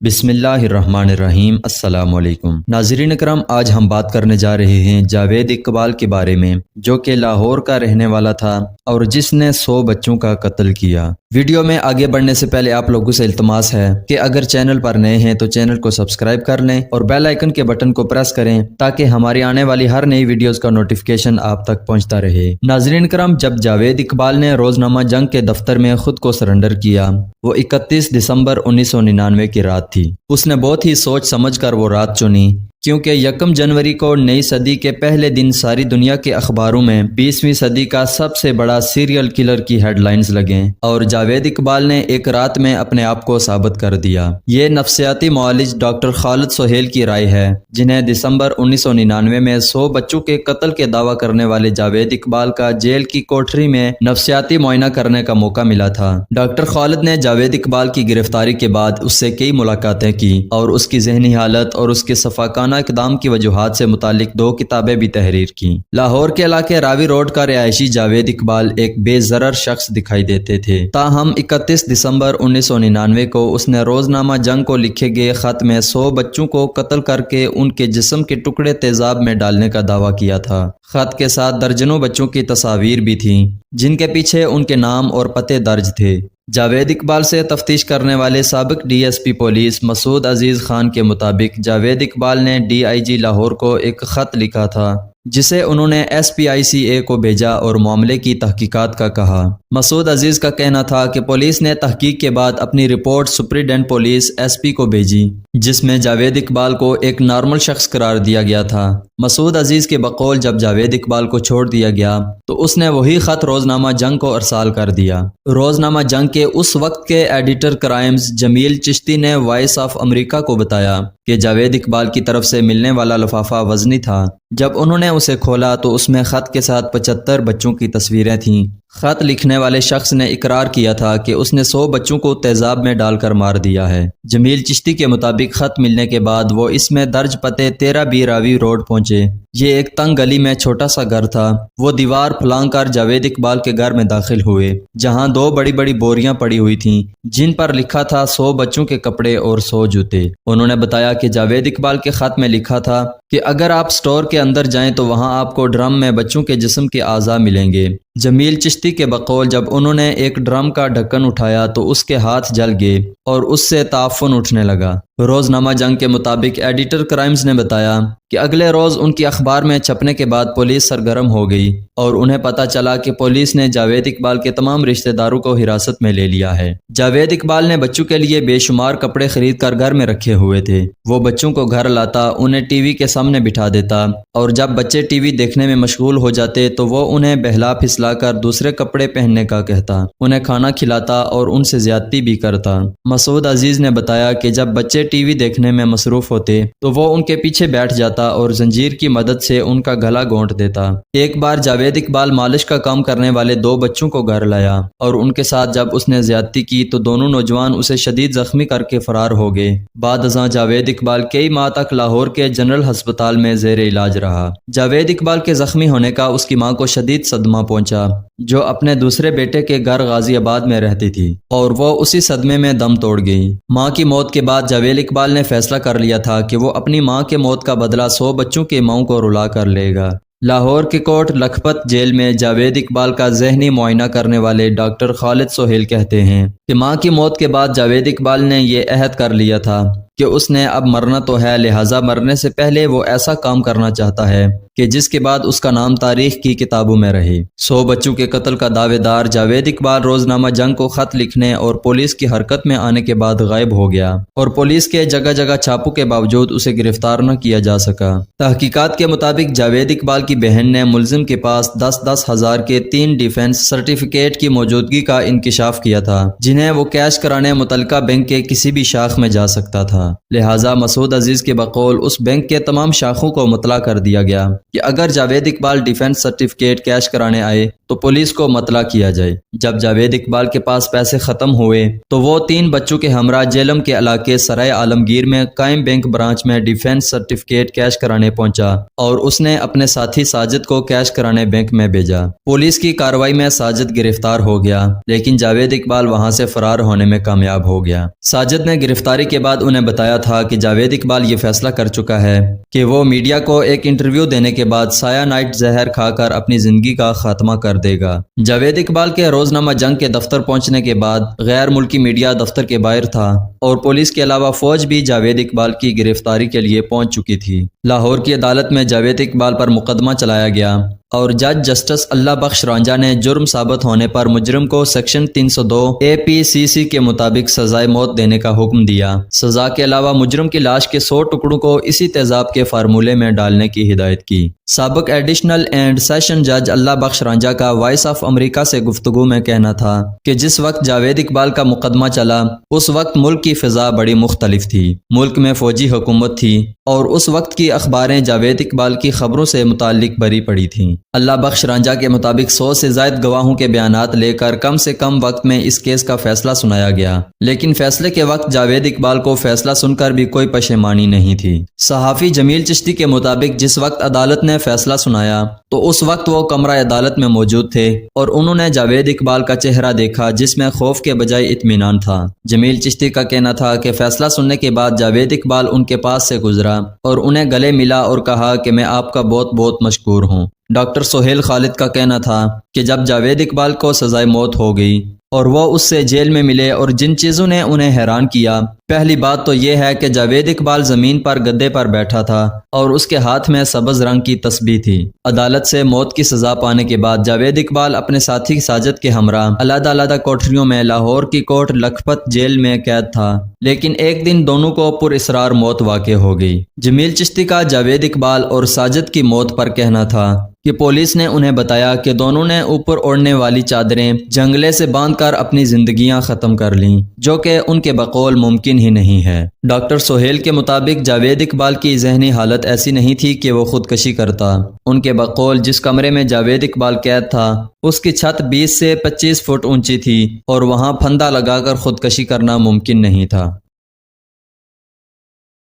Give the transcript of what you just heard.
بسم اللہ الرحمن الرحیم۔ السلام علیکم ناظرین اکرام، آج ہم بات کرنے جا رہے ہیں جاوید اقبال کے بارے میں، جو کہ لاہور کا رہنے والا تھا اور جس نے 100 بچوں کا قتل کیا۔ ویڈیو میں آگے بڑھنے سے پہلے آپ لوگوں سے التماس ہے کہ اگر چینل پر نئے ہیں تو چینل کو سبسکرائب کر لیں اور بیل آئیکن کے بٹن کو پریس کریں تاکہ ہماری آنے والی ہر نئی ویڈیوز کا نوٹیفیکیشن آپ تک پہنچتا رہے۔ ناظرین اکرام، جب جاوید اقبال نے روزنامہ جنگ کے دفتر میں خود کو سرنڈر کیا، وہ 31 دسمبر 1999 کی رات تھی۔ اس نے بہت ہی سوچ سمجھ کر وہ رات چنی، کیونکہ 1 جنوری کو نئی صدی کے پہلے دن ساری دنیا کے اخباروں میں 20ویں صدی کا سب سے بڑا سیریل کلر کی ہیڈ لائنز لگیں، اور جاوید اقبال نے ایک رات میں اپنے آپ کو ثابت کر دیا۔ یہ نفسیاتی معالج ڈاکٹر خالد سہیل کی رائے ہے، جنہیں دسمبر 1999 میں 100 بچوں کے قتل کے دعویٰ کرنے والے جاوید اقبال کا جیل کی کوٹری میں نفسیاتی معائنہ کرنے کا موقع ملا تھا۔ ڈاکٹر خالد نے جاوید اقبال کی گرفتاری کے بعد اس سے کئی ملاقاتیں کی اور اس کی ذہنی حالت اور اس کے صفاقانہ اقدام کی وجوہات سے متعلق 2 کتابیں بھی تحریر کی۔ لاہور کے علاقے راوی روڈ کا رہائشی جاوید اقبال ایک بے ضرر شخص دکھائی دیتے تھے، تاہم 31 دسمبر 1999 کو اس نے روزنامہ جنگ کو لکھے گئے خط میں 100 بچوں کو قتل کر کے ان کے جسم کے ٹکڑے تیزاب میں ڈالنے کا دعویٰ کیا تھا۔ خط کے ساتھ درجنوں بچوں کی تصاویر بھی تھیں، جن کے پیچھے ان کے نام اور پتے درج تھے۔ جاوید اقبال سے تفتیش کرنے والے سابق ڈی ایس پی پولیس مسعود عزیز خان کے مطابق جاوید اقبال نے ڈی آئی جی لاہور کو ایک خط لکھا تھا، جسے انہوں نے SPICA کو بھیجا اور معاملے کی تحقیقات کا کہا۔ مسعود عزیز کا کہنا تھا کہ پولیس نے تحقیق کے بعد اپنی رپورٹ سپرنٹینڈنٹ پولیس SP کو بھیجی، جس میں جاوید اقبال کو ایک نارمل شخص قرار دیا گیا تھا۔ مسعود عزیز کے بقول جب جاوید اقبال کو چھوڑ دیا گیا تو اس نے وہی خط روزنامہ جنگ کو ارسال کر دیا۔ روزنامہ جنگ کے اس وقت کے ایڈیٹر کرائمز جمیل چشتی نے وائس آف امریکہ کو بتایا کہ جاوید اقبال کی طرف سے ملنے والا لفافہ وزنی تھا۔ جب انہوں نے اسے کھولا تو اس میں خط کے ساتھ 75 بچوں کی تصویریں تھیں۔ خط لکھنے والے شخص نے اقرار کیا تھا کہ اس نے 100 بچوں کو تیزاب میں ڈال کر مار دیا ہے۔ جمیل چشتی کے مطابق خط ملنے کے بعد وہ اس میں درج پتے 13B راوی روڈ پہنچے۔ یہ ایک تنگ گلی میں چھوٹا سا گھر تھا۔ وہ دیوار پھلانگ کر جاوید اقبال کے گھر میں داخل ہوئے، جہاں 2 بڑی بڑی بوریاں پڑی ہوئی تھیں، جن پر لکھا تھا 100 بچوں کے کپڑے اور 100 جوتے۔ انہوں نے بتایا کہ جاوید اقبال کے خط میں لکھا تھا کہ اگر آپ سٹور کے اندر جائیں تو وہاں آپ کو ڈرم میں بچوں کے جسم کے اعضاء ملیں گے۔ جمیل چشتی کے بقول جب انہوں نے ایک ڈرم کا ڈھکن اٹھایا تو اس کے ہاتھ جل گئے اور اس سے تعفن اٹھنے لگا۔ روزنامہ جنگ کے مطابق ایڈیٹر کرائمز نے بتایا کہ اگلے روز ان کی اخبار میں چھپنے کے بعد پولیس سرگرم ہو گئی اور انہیں پتہ چلا کہ پولیس نے جاوید اقبال کے تمام رشتہ داروں کو حراست میں لے لیا ہے۔ جاوید اقبال نے بچوں کے لیے بے شمار کپڑے خرید کر گھر میں رکھے ہوئے تھے۔ وہ بچوں کو گھر لاتا، انہیں ٹی وی کے سامنے بٹھا دیتا، اور جب بچے ٹی وی دیکھنے میں مشغول ہو جاتے تو وہ انہیں بہلا پھسلا کر دوسرے کپڑے پہننے کا کہتا، انہیں کھانا کھلاتا اور ان سے زیادتی بھی کرتا۔ مسعود عزیز نے بتایا کہ جب بچے ٹی وی دیکھنے میں مصروف ہوتے تو وہ ان کے پیچھے بیٹھ جاتا اور زنجیر کی مدد سے ان کا گلا گھونٹ دیتا۔ ایک بار جاوید اقبال مالش کا کام کرنے والے 2 بچوں کو گھر لایا اور ان کے ساتھ جب اس نے زیادتی کی تو دونوں نوجوان اسے شدید زخمی کر کے فرار ہو گئے۔ بعد ازاں جاوید اقبال کئی ماہ تک لاہور کے جنرل ہسپتال میں زیر علاج رہا۔ جاوید اقبال کے زخمی ہونے کا اس کی ماں کو شدید صدمہ پہنچا، جو اپنے دوسرے بیٹے کے گھر غازی آباد میں رہتی تھی، اور وہ اسی صدمے میں دم توڑ گئی۔ ماں کی موت کے بعد جاوید اقبال نے فیصلہ کر لیا تھا کہ وہ اپنی ماں کے موت کا بدلہ 100 بچوں کے ماؤں کو رلا کر لے گا۔ لاہور کے کوٹ لکھپت جیل میں جاوید اقبال کا ذہنی معائنہ کرنے والے ڈاکٹر خالد سہیل کہتے ہیں کہ ماں کی موت کے بعد جاوید اقبال نے یہ عہد کر لیا تھا کہ اس نے اب مرنا تو ہے، لہٰذا مرنے سے پہلے وہ ایسا کام کرنا چاہتا ہے کہ جس کے بعد اس کا نام تاریخ کی کتابوں میں رہے۔ 100 بچوں کے قتل کا دعوے دار جاوید اقبال روزنامہ جنگ کو خط لکھنے اور پولیس کی حرکت میں آنے کے بعد غائب ہو گیا، اور پولیس کے جگہ جگہ چھاپوں کے باوجود اسے گرفتار نہ کیا جا سکا۔ تحقیقات کے مطابق جاوید اقبال کی بہن نے ملزم کے پاس 10-10 ہزار کے 3 ڈیفنس سرٹیفکیٹ کی موجودگی کا انکشاف کیا تھا، جنہیں وہ کیش کرانے متعلقہ بینک کے کسی بھی شاخ میں جا سکتا تھا۔ تھا، لہٰذا مسعود عزیز کے بقول اس بینک کے تمام شاخوں کو مطلع کر دیا گیا کہ اگر Javed Iqbal defence certificate cash کرانے آئے تو پولیس کو مطلع کیا جائے۔ جب جاوید اقبال کے پاس پیسے ختم ہوئے تو وہ 3 بچوں کے ہمراہ جیلم کے علاقے سرائے عالمگیر میں قائم بینک برانچ میں ڈیفنس سرٹیفکیٹ کیش کرانے پہنچا اور اس نے اپنے ساتھی ساجد کو کیش کرانے بینک میں بھیجا۔ پولیس کی کارروائی میں ساجد گرفتار ہو گیا، لیکن جاوید اقبال وہاں سے فرار ہونے میں کامیاب ہو گیا۔ ساجد نے گرفتاری کے بعد انہیں بتایا تھا کہ جاوید اقبال یہ فیصلہ کر چکا ہے کہ وہ میڈیا کو ایک انٹرویو دینے کے بعد سیانائڈ زہر کھا کر اپنی زندگی کا خاتمہ کر دے گا۔ جاوید اقبال کے روزنامہ جنگ کے دفتر پہنچنے کے بعد غیر ملکی میڈیا دفتر کے باہر تھا اور پولیس کے علاوہ فوج بھی جاوید اقبال کی گرفتاری کے لیے پہنچ چکی تھی۔ لاہور کی عدالت میں جاوید اقبال پر مقدمہ چلایا گیا اور جج جسٹس اللہ بخش رانجھا نے جرم ثابت ہونے پر مجرم کو سیکشن 302 APCC کے مطابق سزائے موت دینے کا حکم دیا۔ سزا کے علاوہ مجرم کی لاش کے 100 ٹکڑوں کو اسی تیزاب کے فارمولے میں ڈالنے کی ہدایت کی۔ سابق ایڈیشنل اینڈ سیشن جج اللہ بخش رانجھا کا وائس آف امریکہ سے گفتگو میں کہنا تھا کہ جس وقت جاوید اقبال کا مقدمہ چلا اس وقت ملک کی فضا بڑی مختلف تھی۔ ملک میں فوجی حکومت تھی اور اس وقت کی اخباریں جاوید اقبال کی خبروں سے متعلق بھری پڑی تھیں۔ اللہ بخش رانجھا کے مطابق 100 سے زائد گواہوں کے بیانات لے کر کم سے کم وقت میں اس کیس کا فیصلہ سنایا گیا، لیکن فیصلے کے وقت جاوید اقبال کو فیصلہ سن کر بھی کوئی پشیمانی نہیں تھی۔ صحافی جمیل چشتی کے مطابق جس وقت عدالت نے فیصلہ سنایا تو اس وقت وہ کمرہ عدالت میں موجود تھے اور انہوں نے جاوید اقبال کا چہرہ دیکھا جس میں خوف کے بجائے اطمینان تھا۔ جمیل چشتی کا کہنا تھا کہ فیصلہ سننے کے بعد جاوید اقبال ان کے پاس سے گزرا اور انہیں گلے ملا اور کہا کہ میں آپ کا بہت بہت مشکور ہوں۔ ڈاکٹر سہیل خالد کا کہنا تھا کہ جب جاوید اقبال کو سزائے موت ہو گئی اور وہ اس سے جیل میں ملے اور جن چیزوں نے انہیں حیران کیا، پہلی بات تو یہ ہے کہ جاوید اقبال زمین پر گدے پر بیٹھا تھا اور اس کے ہاتھ میں سبز رنگ کی تسبیح تھی۔ عدالت سے موت کی سزا پانے کے بعد جاوید اقبال اپنے ساتھی ساجد کے ہمراہ علیحدہ علیحدہ کوٹریوں میں لاہور کی کوٹ لکھپت جیل میں قید تھا، لیکن ایک دن دونوں کو پر اسرار موت واقع ہو گئی۔ جمیل چشتی کا جاوید اقبال اور ساجد کی موت پر کہنا تھا کہ پولیس نے انہیں بتایا کہ دونوں نے اوپر اوڑھنے والی چادریں جنگلے سے باندھ کر اپنی زندگیاں ختم کر لیں، جو کہ ان کے بقول ممکن ہی نہیں ہے۔ ڈاکٹر سہیل کے مطابق جاوید اقبال کی ذہنی حالت ایسی نہیں تھی کہ وہ خودکشی کرتا۔ ان کے بقول جس کمرے میں جاوید اقبال قید تھا اس کی چھت 20 سے 25 فٹ اونچی تھی اور وہاں پھندا لگا کر خودکشی کرنا ممکن نہیں تھا۔